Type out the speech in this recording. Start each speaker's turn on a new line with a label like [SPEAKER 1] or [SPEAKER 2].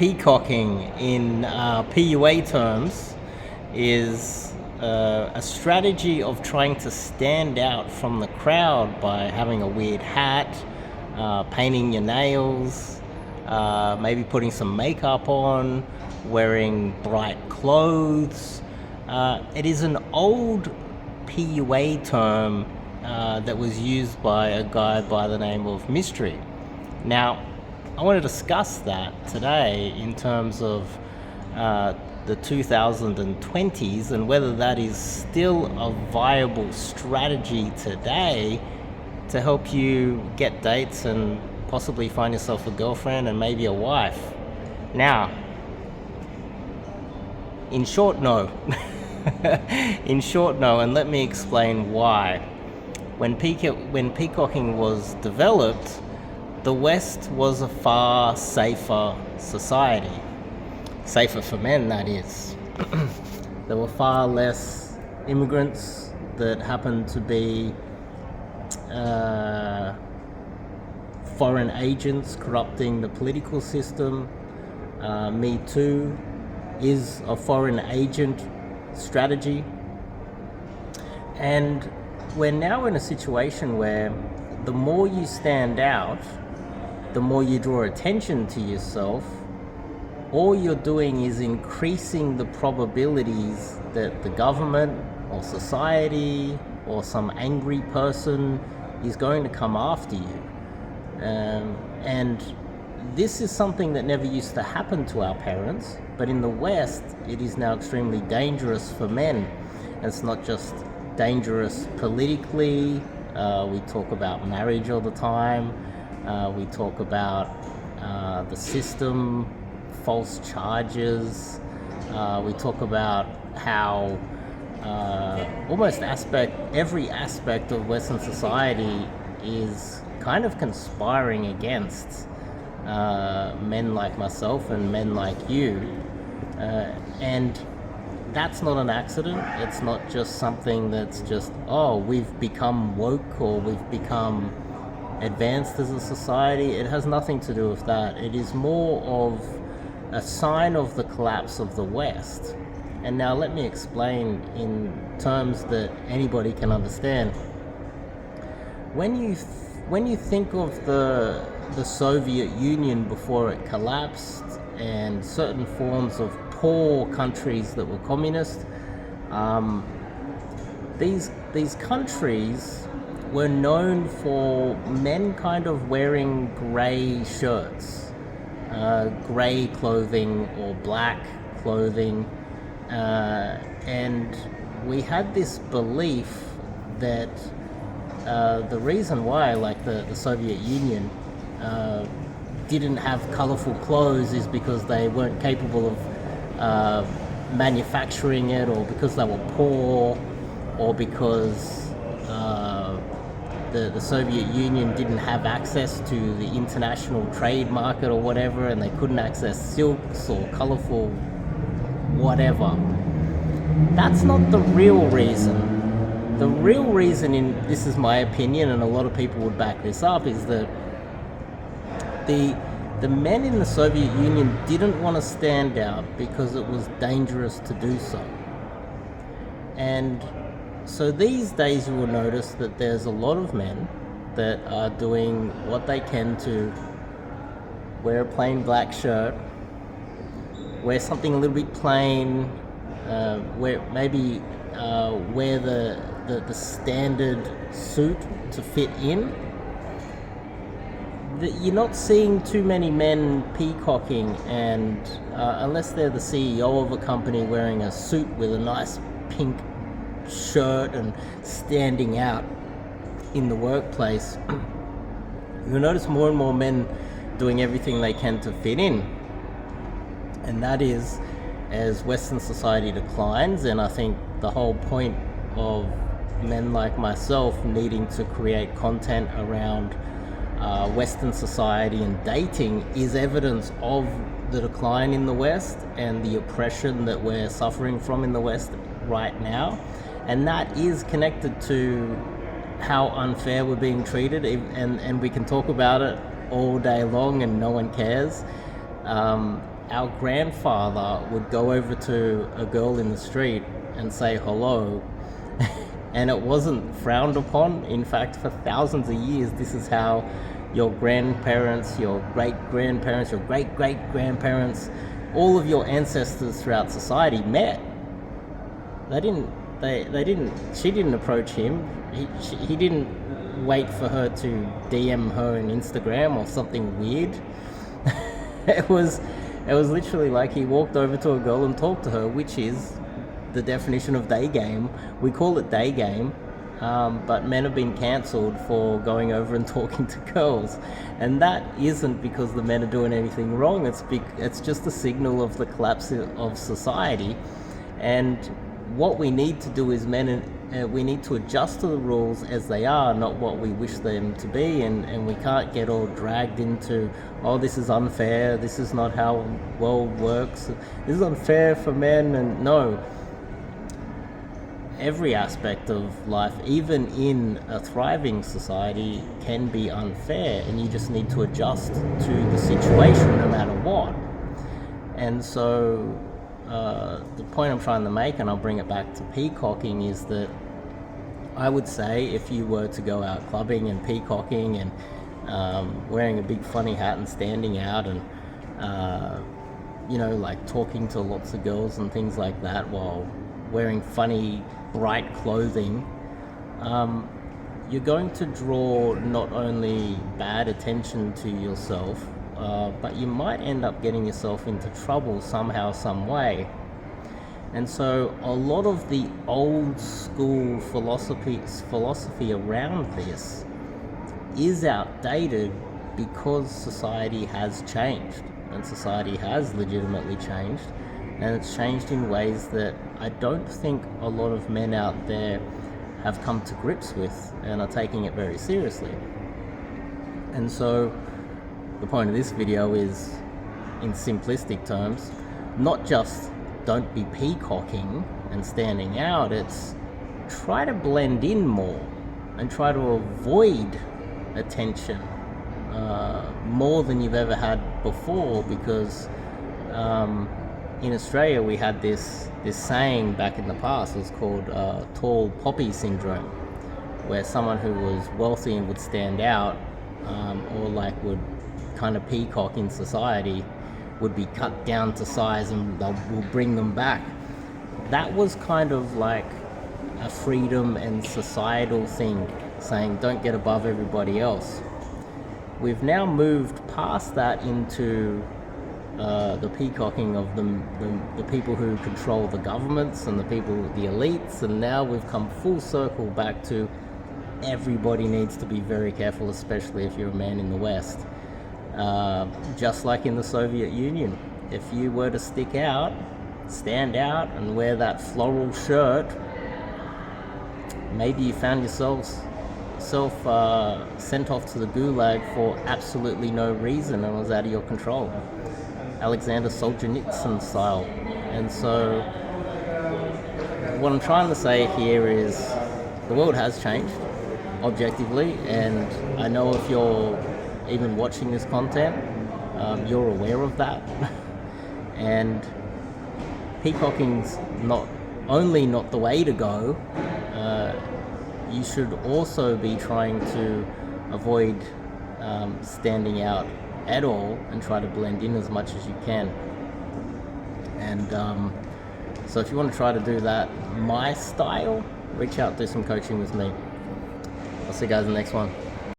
[SPEAKER 1] peacocking in PUA terms is a strategy of trying to stand out from the crowd by having a weird hat, painting your nails, maybe putting some makeup on, wearing bright clothes. It is an old PUA term that was used by a guy by the name of Mystery. Now, I want to discuss that today in terms of the 2020s and whether that is still a viable strategy today to help you get dates and possibly find yourself a girlfriend and maybe a wife. Now, in short, no. In short, no, and let me explain why. When peacocking was developed, the West was a far safer society. Safer for men, that is. There were far less immigrants that happened to be foreign agents corrupting the political system. Me Too is a foreign agent strategy. And we're now in a situation where the more you stand out, the more you draw attention to yourself, all you're doing is increasing the probabilities that the government or society or some angry person is going to come after you. And this is something that never used to happen to our parents, but in the West, it is now extremely dangerous for men. And it's not just dangerous politically. We talk about marriage all the time. We talk about the system, false charges. We talk about how almost every aspect of Western society is kind of conspiring against men like myself and men like you. And that's not an accident. It's not just something that's just, we've become woke or we've become advanced as a society. It has nothing to do with that. It is more of a sign of the collapse of the West. And now let me explain in terms that anybody can understand. When you think of the Soviet Union before it collapsed and certain forms of poor countries that were communist, these countries were known for men kind of wearing grey shirts, grey clothing or black clothing, and we had this belief that the reason why, like the Soviet Union didn't have colourful clothes is because they weren't capable of manufacturing it, or because they were poor, or because the Soviet Union didn't have access to the international trade market or whatever, and they couldn't access silks or colourful whatever. That's not the real reason. The real reason, this is my opinion, and a lot of people would back this up, is that the men in the Soviet Union didn't want to stand out because it was dangerous to do so. And so these days you will notice that there's a lot of men that are doing what they can to wear a plain black shirt, wear something a little bit plain, wear the standard suit to fit in. You're not seeing too many men peacocking, and unless they're the CEO of a company wearing a suit with a nice pink shirt and standing out in the workplace, you'll notice more and more men doing everything they can to fit in. And that is, as Western society declines, and I think the whole point of men like myself needing to create content around Western society and dating is evidence of the decline in the West and the oppression that we're suffering from in the West right now. And that is connected to how unfair we're being treated, and we can talk about it all day long and no one cares. our grandfather would go over to a girl in the street and say hello, and it wasn't frowned upon. In fact, for thousands of years, this is how your grandparents, your great-grandparents, your great-great-grandparents, all of your ancestors throughout society met. She didn't approach him. He didn't wait for her to DM her on Instagram or something weird. It was literally like he walked over to a girl and talked to her, which is the definition of day game. We call it day game, but men have been cancelled for going over and talking to girls, and that isn't because the men are doing anything wrong. It's just a signal of the collapse of society, and what we need to do is we need to adjust to the rules as they are, not what we wish them to be, and we can't get all dragged into, oh, this is unfair, this is not how world works, this is unfair for men. And no, every aspect of life, even in a thriving society, can be unfair, and you just need to adjust to the situation no matter what. And so the point I'm trying to make, and I'll bring it back to peacocking, is that I would say if you were to go out clubbing and peacocking and wearing a big funny hat and standing out and like talking to lots of girls and things like that while wearing funny bright clothing, you're going to draw not only bad attention to yourself, but you might end up getting yourself into trouble somehow, some way. And so a lot of the old school philosophy around this is outdated because society has changed, and society has legitimately changed, and it's changed in ways that I don't think a lot of men out there have come to grips with and are taking it very seriously. And so the point of this video is, in simplistic terms, not just don't be peacocking and standing out, it's try to blend in more and try to avoid attention more than you've ever had before, because in Australia we had this saying back in the past. It was called tall poppy syndrome, where someone who was wealthy and would stand out, or like would kind of peacock in society, would be cut down to size and will bring them back. That was kind of like a freedom and societal thing, saying don't get above everybody else. We've now moved past that into the peacocking of the people who control the governments and the elites, and now we've come full circle back to everybody needs to be very careful, especially if you're a man in the West. Just like in the Soviet Union, if you were to stick out, stand out, and wear that floral shirt, maybe you found yourself sent off to the gulag for absolutely no reason and was out of your control. Alexander Solzhenitsyn style. And so what I'm trying to say here is the world has changed objectively, and I know if you're even watching this content, you're aware of that. And peacocking's not only not the way to go, you should also be trying to avoid standing out at all and try to blend in as much as you can. And so if you want to try to do that my style, reach out, do some coaching with me. I'll see you guys in the next one.